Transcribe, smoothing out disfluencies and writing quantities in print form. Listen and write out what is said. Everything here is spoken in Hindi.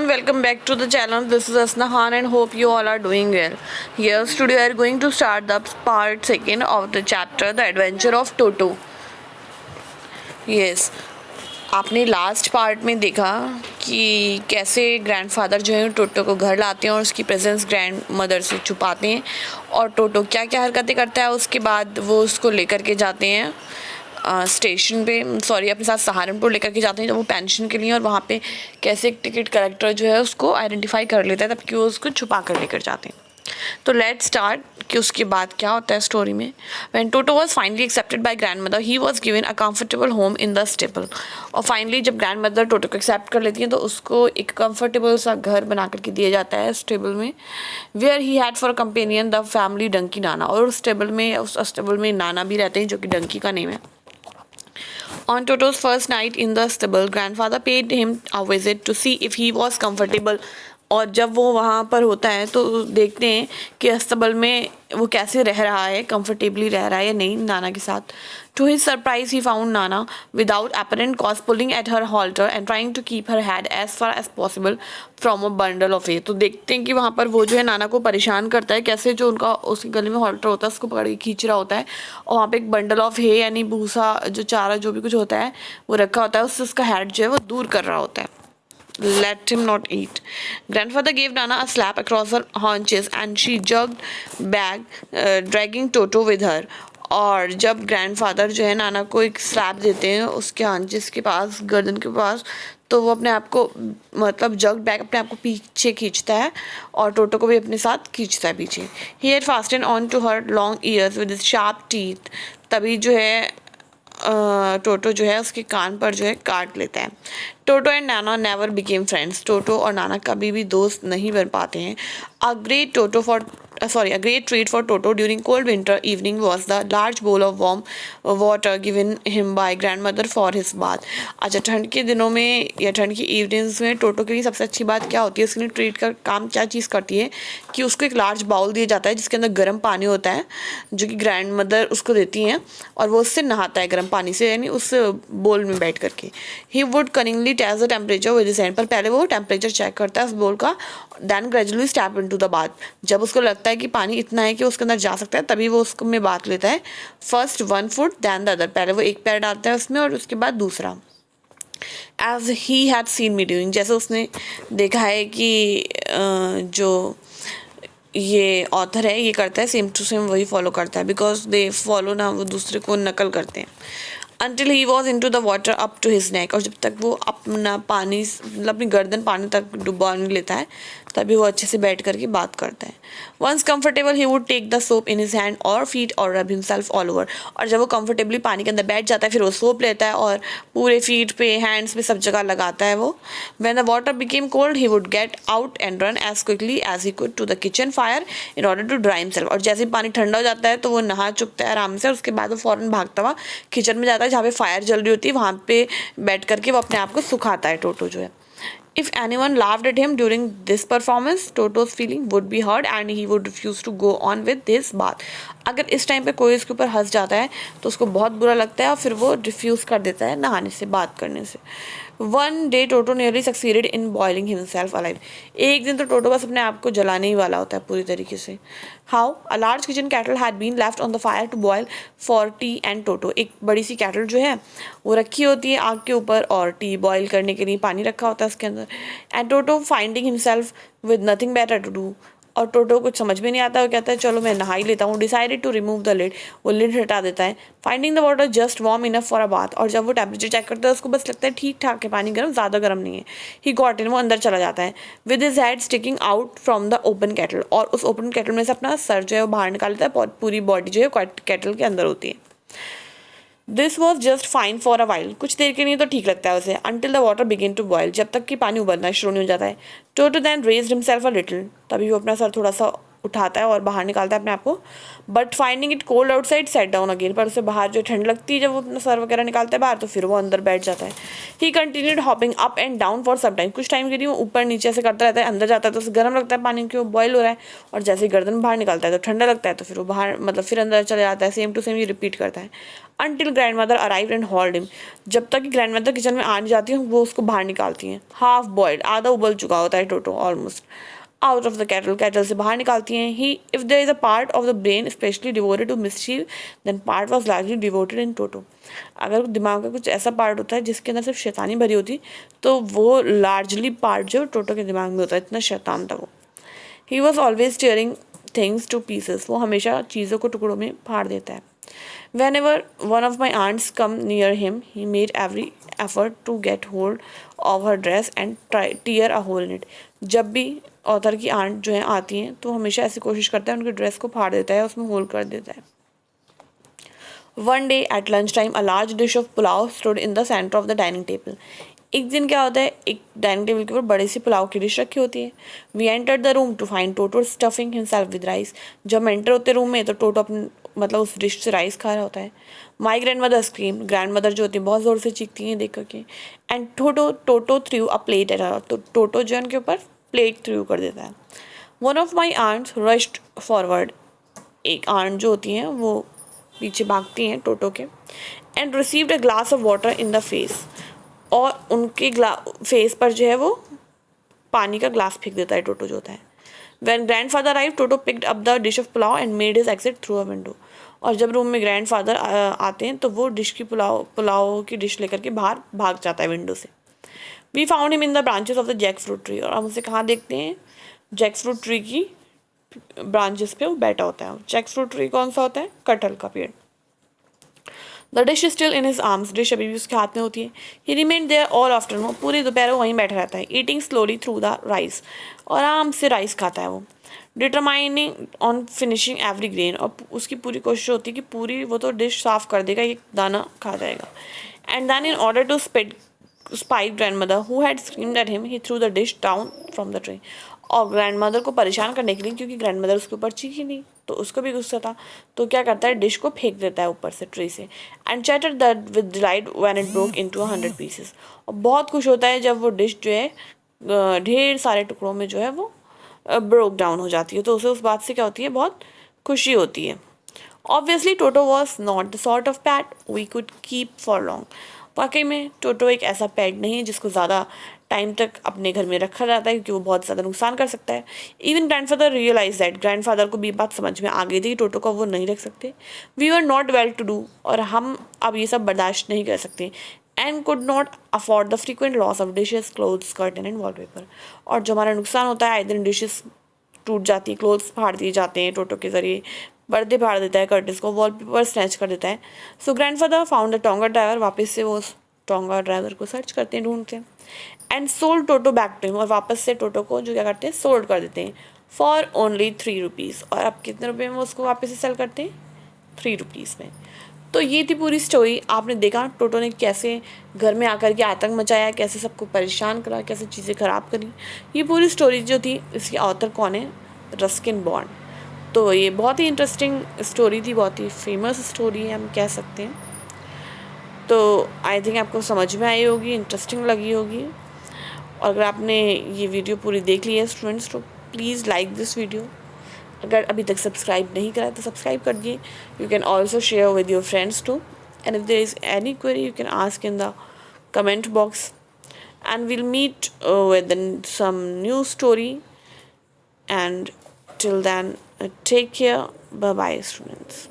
everyone, welcome back to the channel. This is Asna Khan and hope you all are doing well. Yes, today we are going to start the part second of the chapter The Adventure of Toto. Yes, आपने लास्ट पार्ट में देखा कि कैसे ग्रैंडफादर जो है टोटो को घर लाते हैं और उसकी प्रेजेंस ग्रैंड मदर से छुपाते हैं और टोटो क्या क्या हरकतें करता है। उसके बाद वो उसको लेकर के जाते हैं स्टेशन पे, अपने साथ सहारनपुर लेकर के जाते हैं जब वो पेंशन के लिए, और वहाँ पे कैसे एक टिकट कलेक्टर जो है उसको आइडेंटिफाई कर लेता है, तब कि वो उसको छुपा कर लेकर जाते हैं। तो लेट्स स्टार्ट कि उसके बाद क्या होता है स्टोरी में। When toto was finally accepted by grand mother he was given a comfortable home in the stable. और फाइनली जब ग्रैंड मदर टोटो को एक्सेप्ट कर लेती हैं तो उसको एक कंफर्टेबल सा घर बना करके दिया जाता है स्टेबल में, where he had for companion the family donkey Nana. और उस स्टेबल में नाना भी रहते हैं जो कि डंकी का नेम है। On Toto's first night in the stable, grandfather paid him a visit to see if he was comfortable. और जब वो वहाँ पर होता है तो देखते हैं कि अस्तबल में वो कैसे रह रहा है, कंफर्टेबली रह रहा है या नहीं नाना के साथ। To his surprise he found Nana without apparent cause pulling at her halter and trying to keep her head as far as possible from a bundle of hay. तो देखते हैं कि वहाँ पर वो जो है नाना को परेशान करता है, कैसे जो उनका उसके गले में हॉल्टर होता है उसको पकड़ के खींच रहा होता है, और वहाँ पे एक बंडल ऑफ हे यानी भूसा जो चारा जो भी कुछ होता है वो रखा होता है, उससे उसका हेड जो है वो दूर कर रहा होता है। Let him not eat. Grandfather gave Nana a slap across her haunches and she jogged back, dragging Toto with her. और जब ग्रैंडफादर जो है नाना को एक स्लैप देते हैं उसके हांचेस के पास, गर्दन के पास, तो वो अपने आप को मतलब जग बैक अपने आप को पीछे खींचता है और टोटो को भी अपने साथ खींचता है पीछे। He had fasten on to her long ears with his sharp teeth. तभी जो है टोटो जो है उसके कान पर जो है काट लेता है। टोटो and Nana never became friends. टोटो और नाना कभी भी दोस्त नहीं बन पाते हैं। A great treat for Toto during cold winter evening was the large bowl of warm water given him by grandmother for his bath. अच्छा, ठंड के दिनों में या ठंड की इवनिंग्स में टोटो के लिए सबसे अच्छी बात क्या होती है, उसके लिए ट्रीट का काम क्या चीज़ करती है कि उसको एक लार्ज बाउल दिया जाता है जिसके अंदर गर्म पानी होता है जो कि ग्रैंड मदर उसको देती हैं, और वो उससे नहाता है गर्म पानी से, यानी उस बोल में बैठ करके। He would cunningly test the temperature with his hand. पर पहले वो टेम्परेचर चेक करता है उस बोल का, then gradually step into the bath. जब उसको लगता है कि पानी इतना है कि उसके अंदर जा सकता है तभी वो उसको में बात लेता है। First 1 foot then the other. पहले वो एक पैर डालता है उसमें और उसके बाद दूसरा। As he had seen me doing. जैसे उसने देखा है कि जो ये ऑथर है ये करता है, सेम टू सेम वही फॉलो करता है, बिकॉज दे फॉलो ना, वो दूसरे को नकल करते हैं। Until he was into the water up to his neck। और जब तक वो अपना पानी मतलब अपनी गर्दन पानी तक डुबा नहीं लेता है तभी वो अच्छे से बैठ करके बात करता है। Once comfortable he would take the soap in his hand or feet or rub himself all over। और जब वो कंफर्टेबली पानी के अंदर बैठ जाता है फिर वो सोप लेता है और पूरे फीट पे, हैंड्स पे, सब जगह लगाता है वो। When the water became cold he would get out and run as quickly as he could to the kitchen fire in order to dry himself। और जैसे ही पानी ठंडा हो जाता है तो वो नहा चुकता है आराम से, और उसके बाद वो फ़ौरन भागता हुआ किचन में जाता है जहाँ पे फायर जल रही होती है, वहाँ पे बैठ करके वो अपने आप को सुखाता है टोटो जो है। If anyone laughed at him during this performance, Toto's feeling would be hurt and he would refuse to go on with this bath। अगर इस टाइम पे कोई इसके ऊपर हंस जाता है तो उसको बहुत बुरा लगता है और फिर वो रिफ्यूज़ कर देता है नहाने से, बात करने से। One day toto nearly succeeded in boiling himself alive. एक दिन तो टोटो बस अपने आप को जलाने ही वाला होता है पूरी तरीके से। How a large kitchen kettle had been left on the fire to boil for tea and Toto. एक बड़ी सी कैटल जो है वो रखी होती है आग के ऊपर और टी बॉयल करने के लिए पानी रखा होता है उसके अंदर। And Toto finding himself with nothing better to do. और टोटो कुछ समझ में नहीं आता, वो कहता है चलो मैं नहा ही लेता हूँ। Decided to remove the lid. वो लिड हटा देता है। Finding the water just warm enough for a bath. और जब वो टेम्परेचर चेक करता है उसको बस लगता है ठीक ठाक है पानी, गर्म, ज़्यादा गर्म नहीं है। ही गॉट इन, वो अंदर चला जाता है with his head sticking out from the open kettle. और उस ओपन केटल में से अपना सर जो है वो बाहर निकाल लेता है, पूरी बॉडी जो है केटल के अंदर होती है। This was just fine for a while. कुछ देर के लिए तो ठीक लगता है उसे। Until the water begin to boil. जब तक कि पानी उबलना शुरू नहीं हो जाता है। Toto then raised himself a little. तभी वो अपना सर थोड़ा सा उठाता है और बाहर निकालता है अपने आप को, but finding it cold outside set down again, पर उसे बाहर जो ठंड लगती है जब वो अपना सर वगैरह निकालता है बाहर, तो फिर वो अंदर बैठ जाता है। He continued hopping up and down for some time, कुछ टाइम के लिए वो ऊपर नीचे से करता रहता है, अंदर जाता है तो उसे गर्म लगता है पानी, क्यों बॉयल हो रहा है, और जैसे ही गर्दन बाहर निकालता है तो ठंडा लगता है, तो फिर वो बाहर मतलब फिर अंदर चले जाता है, सेम टू सेम ये रिपीट करता है until grand mother arrive and hold him, जब तक कि ग्रैंड मदर किचन में आ नहीं जाती है वो उसको बाहर निकालती हैं। हाफ बॉयल्ड, आधा उबल चुका होता है Toto almost, out of the kettle, kettle से बाहर निकालती हैं। He if there is a part of the brain specially devoted to mischief then part was largely devoted in Toto, अगर दिमाग का कुछ ऐसा पार्ट होता है जिसके अंदर सिर्फ शैतानी भरी होती तो वो लार्जली पार्ट जो टोटो के दिमाग में होता है, इतना शैतान था वो। He was always tearing things two pieces, वो हमेशा चीज़ों को टुकड़ों में फाड़ देता है। Whenever one of my aunts come near him, he made every effort to get hold of her dress and tear a hole in it. जब भी ऑथर की आंट जो है आती हैं तो हमेशा ऐसी कोशिश करता है उनकी ड्रेस को फाड़ देता है, उसमें होल कर देता है। One day at lunchtime, a large dish of pulao stood in the center of the dining table. एक दिन क्या होता है, एक डाइनिंग टेबल के ऊपर बड़ी सी पुलाव की डिश रखी होती है। We enter the room to find Toto stuffing himself with rice, जब हम एंटर होते रूम में तो टोटो अपने मतलब उस डिश से राइस खा रहा होता है। My grand mother scream, grand mother जो होती है बहुत ज़ोर से चीखती हैं देख करके। And Toto through a plate at her, तो टोटो जो है उनके ऊपर प्लेट थ्रू कर देता है। One of my aunts rushed forward, एक आंट जो होती हैं वो पीछे भागती हैं टोटो के, and received a glass of water in the face, और उनके फेस पर जो है वो पानी का ग्लास फेंक देता है टोटो जो होता है। When grandfather arrive Toto picked up the dish of pulao and made his exit through a window, और जब रूम में ग्रैंड फादर आते हैं तो वो डिश की पुलाव की डिश लेकर के बाहर भाग जाता है विंडो से। We found him in the branches of the jackfruit tree, और हम उसे कहाँ देखते हैं, जैक फ्रूट ट्री की ब्रांचेस पे वो बैठा होता है। जैक फ्रूट ट्री कौन सा होता है, कटहल का पेड़। The dish still in his arms, dish अभी भी उसके हाथ में होती है। He remain there all afternoon, पूरी दोपहर वो वहीं बैठा रहता है। Eating slowly through the rice, और आराम से राइस खाता है वो। Determining on finishing every grain, और उसकी पूरी कोशिश होती है कि पूरी वो तो डिश साफ कर देगा, एक दाना खा जाएगा। And then in order to spite grandmother who had screamed at him, he threw the dish down from the tray, और ग्रैंडमदर को परेशान करने के लिए, क्योंकि ग्रैंडमदर उसके ऊपर चीखी नहीं तो उसको भी गुस्सा था, तो क्या करता है डिश को फेंक देता है ऊपर से ट्रे से। And chattered that with delight when it broke into 100 pieces, और बहुत खुश होता है जब वो डिश जो है ढेर सारे टुकड़ों में जो है वो ब्रोक डाउन हो जाती है, तो उसे उस बात से क्या होती है, बहुत खुशी होती है। Obviously Toto was not the sort of pet we could keep for long, वाकई में टोटो एक ऐसा पेट नहीं है जिसको ज़्यादा टाइम तक अपने घर में रखा जाता है, क्योंकि वो बहुत ज़्यादा नुकसान कर सकता है। Even grandfather realise that, grandfather को भी बात समझ में आ गई थी कि टोटो को वो नहीं रख सकते। We are not well to do, और हम अब ये सब बर्दाश्त नहीं कर सकते। And could not afford the frequent loss of dishes clothes curtain and wallpaper, और जो हमारा नुकसान होता है आए दिन डिशेज टूट जाती है, क्लोथ्स फाड़ दिए जाते हैं टोटो के ज़रिए, पर्दे फाड़ देता है कर्टन्स को, वॉलपेपर स्नैच कर देता है। So grandfather found the tonga driver, वापस से वो टोंगा ड्राइवर को सर्च करते हैं, ढूंढते हैं। And sold Toto back to him, और वापस से टोटो को जो क्या करते हैं, सोल्ड कर देते हैं फॉर ओनली 3 रुपीज़, और अब कितने रुपये में उसको वापस से सेल करते हैं, 3 रुपीज़ में। तो ये थी पूरी स्टोरी। आपने देखा टोटो ने कैसे घर में आकर के आतंक मचाया, कैसे सबको परेशान करा, कैसे चीज़ें ख़राब करी। ये पूरी स्टोरी जो थी, इसकी ऑथर कौन है, रस्किन बॉन्ड। तो ये बहुत ही इंटरेस्टिंग स्टोरी थी, बहुत ही फेमस स्टोरी है हम कह सकते हैं। तो आई थिंक आपको समझ में आई होगी, इंटरेस्टिंग लगी होगी। और अगर आपने ये वीडियो पूरी देख ली है स्टूडेंट्स, तो प्लीज़ लाइक दिस वीडियो। अगर अभी तक सब्सक्राइब नहीं करा तो सब्सक्राइब कर दिए। You can also share with your friends too, and if there is any query you can ask in the comment box, and we'll meet with some new story. And till then, take care. Bye bye, students.